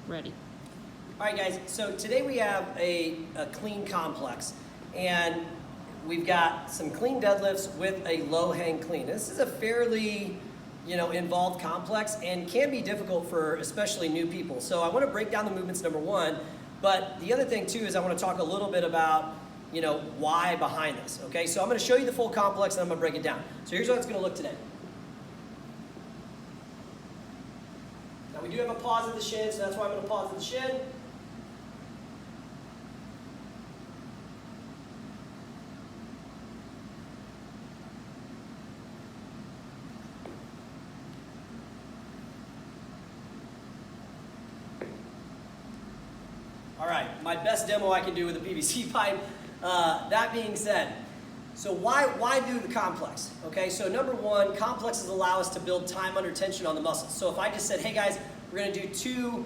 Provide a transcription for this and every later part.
Ready. All right, guys, so today we have a clean complex, and we've got some clean deadlifts with a low hang clean. This is a fairly, involved complex and can be difficult for especially new people. So I want to break down the movements, number one, but the other thing too is I want to talk a little bit about, why behind this, okay? So I'm going to show you the full complex and I'm going to break it down. So here's how it's going to look today. Now we do have a pause at the shin, so that's why I'm going to pause at the shin. All right, my best demo I can do with a PVC pipe. That being said, so why do the complex? Okay, so number one, complexes allow us to build time under tension on the muscles. So if I just said, hey guys, we're gonna do 2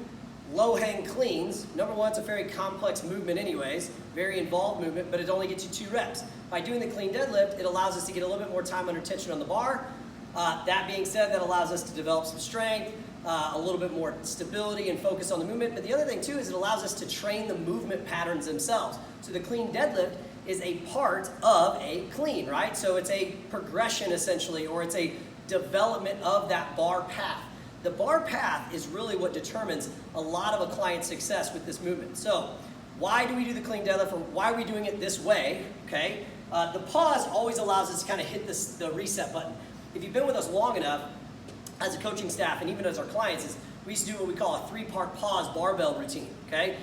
low hang cleans, number one, it's a very complex movement anyways, very involved movement, but it only gets you 2 reps. By doing the clean deadlift, it allows us to get a little bit more time under tension on the bar. That being said, that allows us to develop some strength, a little bit more stability and focus on the movement. But the other thing too is it allows us to train the movement patterns themselves. So the clean deadlift is a part of a clean, right? So it's a progression essentially, or it's a development of that bar path. The bar path is really what determines a lot of a client's success with this movement. So why do we do the clean deadlift, or why are we doing it this way, okay? The pause always allows us to kind of hit the reset button. If you've been with us long enough, as a coaching staff and even as our clients, is we used to do what we call a 3-part pause barbell routine, okay?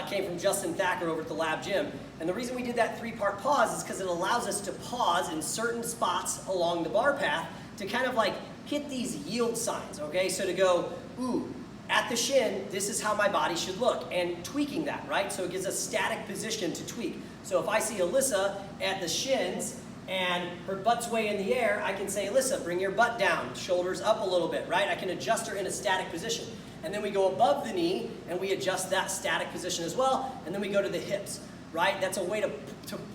Came from Justin Thacker over at the Lab Gym. And the reason we did that 3-part pause is because it allows us to pause in certain spots along the bar path to kind of like hit these yield signs, okay? So to go, ooh, at the shin, this is how my body should look, and tweaking that, right? So it gives us static position to tweak. So if I see Alyssa at the shins, and her butt's way in the air, I can say, Alyssa, bring your butt down, shoulders up a little bit, right? I can adjust her in a static position. And then we go above the knee, and we adjust that static position as well, and then we go to the hips, right? That's a way to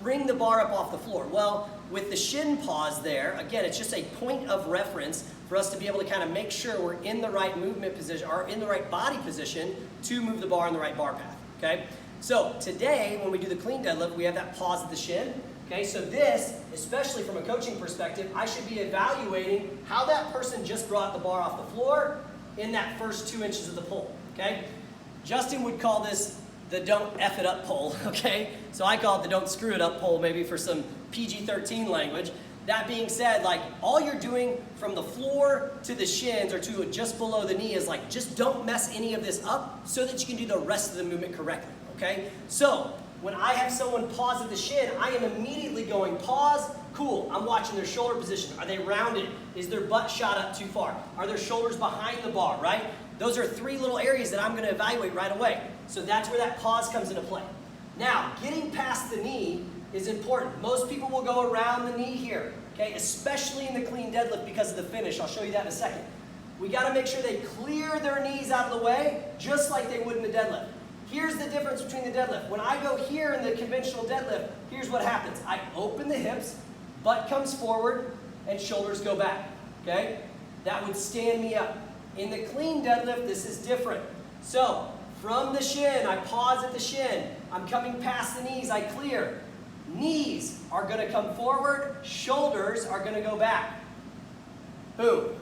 bring the bar up off the floor. Well, with the shin pause there, again, it's just a point of reference for us to be able to kind of make sure we're in the right movement position, or in the right body position to move the bar in the right bar path, okay? So today, when we do the clean deadlift, we have that pause at the shin. Okay, so this, especially from a coaching perspective, I should be evaluating how that person just brought the bar off the floor in that first 2 inches of the pull, okay? Justin would call this the don't F it up pull, okay? So I call it the don't screw it up pull, maybe for some PG-13 language. That being said, like, all you're doing from the floor to the shins or to just below the knee is like, just don't mess any of this up so that you can do the rest of the movement correctly, okay? So when I have someone pause at the shin, I am immediately going pause, cool, I'm watching their shoulder position. Are they rounded? Is their butt shot up too far? Are their shoulders behind the bar, right? Those are 3 little areas that I'm gonna evaluate right away. So that's where that pause comes into play. Now, getting past the knee is important. Most people will go around the knee here, okay? Especially in the clean deadlift because of the finish. I'll show you that in a second. We gotta make sure they clear their knees out of the way, just like they would in the deadlift. Here's the difference between the deadlift. When I go here in the conventional deadlift, here's what happens. I open the hips, butt comes forward, and shoulders go back, okay? That would stand me up. In the clean deadlift, this is different. So, from the shin, I pause at the shin. I'm coming past the knees, I clear. Knees are gonna come forward, shoulders are gonna go back. Boom.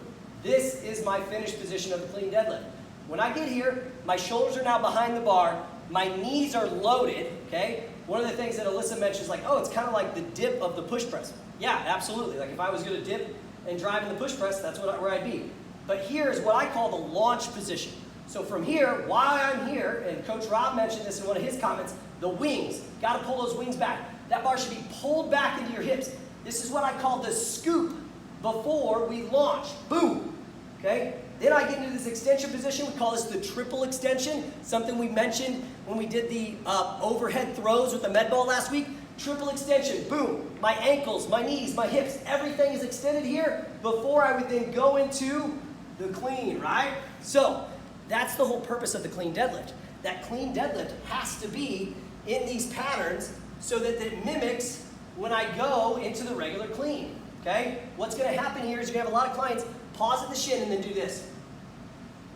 This is my finished position of the clean deadlift. When I get here, my shoulders are now behind the bar, my knees are loaded, okay? One of the things that Alyssa mentions, like, oh, it's kind of like the dip of the push press. Yeah, absolutely. Like if I was gonna dip and drive in the push press, that's where I'd be. But here is what I call the launch position. So from here, while I'm here, and Coach Rob mentioned this in one of his comments, the wings, gotta pull those wings back. That bar should be pulled back into your hips. This is what I call the scoop before we launch. Boom, okay? Then I get into this extension position. We call this the triple extension, something we mentioned when we did the overhead throws with the med ball last week. Triple extension, boom. My ankles, my knees, my hips, everything is extended here before I would then go into the clean, right? So that's the whole purpose of the clean deadlift. That clean deadlift has to be in these patterns so that it mimics when I go into the regular clean, okay? What's gonna happen here is you're gonna have a lot of clients pause at the shin and then do this.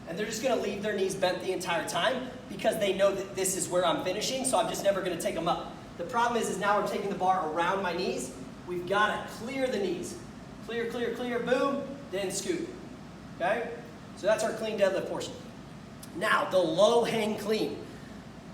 and they're just gonna leave their knees bent the entire time because they know that this is where I'm finishing, so I'm just never gonna take them up. The problem is now I'm taking the bar around my knees. We've gotta clear the knees. Clear, clear, clear, boom, then scoot, okay? So that's our clean deadlift portion. Now, the low hang clean.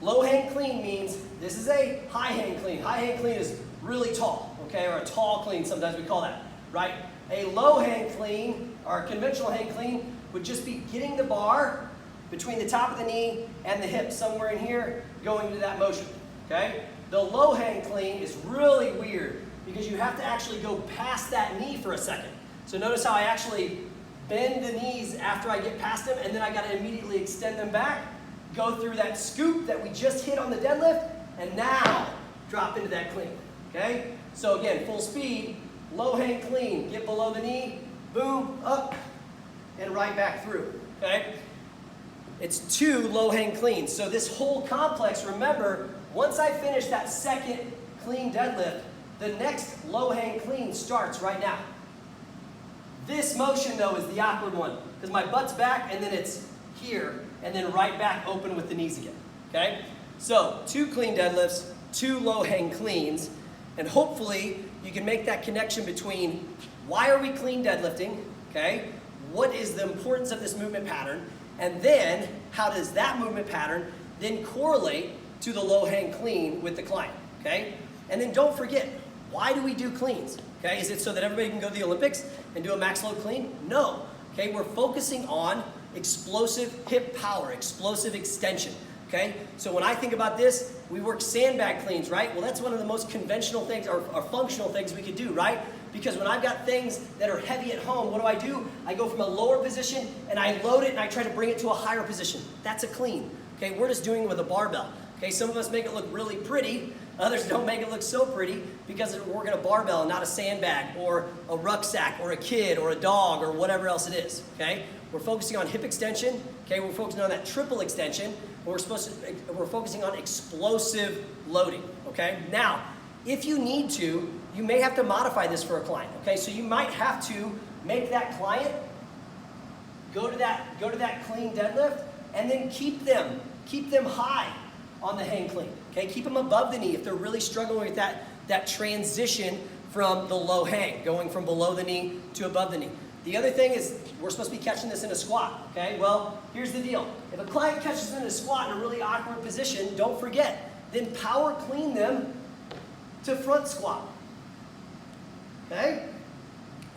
Low hang clean means this is a high hang clean. High hang clean is really tall, okay, or a tall clean, sometimes we call that, right? A low hang clean, or a conventional hang clean, would just be getting the bar between the top of the knee and the hip, somewhere in here, going into that motion, okay? The low hang clean is really weird because you have to actually go past that knee for a second. So notice how I actually bend the knees after I get past them, and then I gotta immediately extend them back, go through that scoop that we just hit on the deadlift, and now drop into that clean, okay? So again, full speed, low hang clean, get below the knee, boom, up, and right back through, okay? It's 2 low hang cleans. So this whole complex, remember, once I finish that second clean deadlift, the next low hang clean starts right now. This motion though is the awkward one because my butt's back and then it's here and then right back open with the knees again, okay? So 2 clean deadlifts, 2 low hang cleans, and hopefully you can make that connection between why are we clean deadlifting, okay? What is the importance of this movement pattern? And then how does that movement pattern then correlate to the low hang clean with the client, okay? And then don't forget, why do we do cleans? Okay, is it so that everybody can go to the Olympics and do a max load clean? No. Okay, we're focusing on explosive hip power, explosive extension. Okay, so when I think about this, we work sandbag cleans, right? Well, that's one of the most conventional things or functional things we could do, right? Because when I've got things that are heavy at home, what do? I go from a lower position and I load it and I try to bring it to a higher position. That's a clean. Okay, we're just doing it with a barbell. Okay, some of us make it look really pretty. Others don't make it look so pretty because we're working a barbell and not a sandbag or a rucksack or a kid or a dog or whatever else it is, okay? We're focusing on hip extension, okay? We're focusing on that triple extension. We're focusing on explosive loading, okay? Now, if you need to, you may have to modify this for a client, okay? So you might have to make that client go to that clean deadlift and then keep them high on the hang clean, okay? Keep them above the knee if they're really struggling with that transition from the low hang, going from below the knee to above the knee. The other thing is we're supposed to be catching this in a squat, okay? Well, here's the deal. If a client catches in a squat in a really awkward position, don't forget, then power clean them to front squat, okay?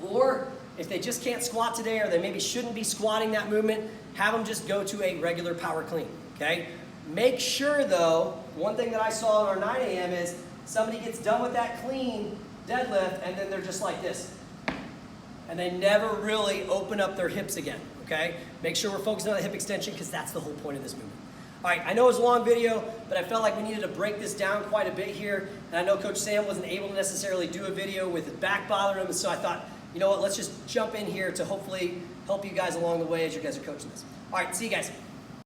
Or if they just can't squat today or they maybe shouldn't be squatting that movement, have them just go to a regular power clean, okay? Make sure though, one thing that I saw in our 9 a.m. is somebody gets done with that clean deadlift and then they're just like this. And they never really open up their hips again, okay? Make sure we're focusing on the hip extension because that's the whole point of this movement. All right, I know it was a long video, but I felt like we needed to break this down quite a bit here. And I know Coach Sam wasn't able to necessarily do a video with his back bothering him, so I thought, you know what, let's just jump in here to hopefully help you guys along the way as you guys are coaching this. All right, see you guys.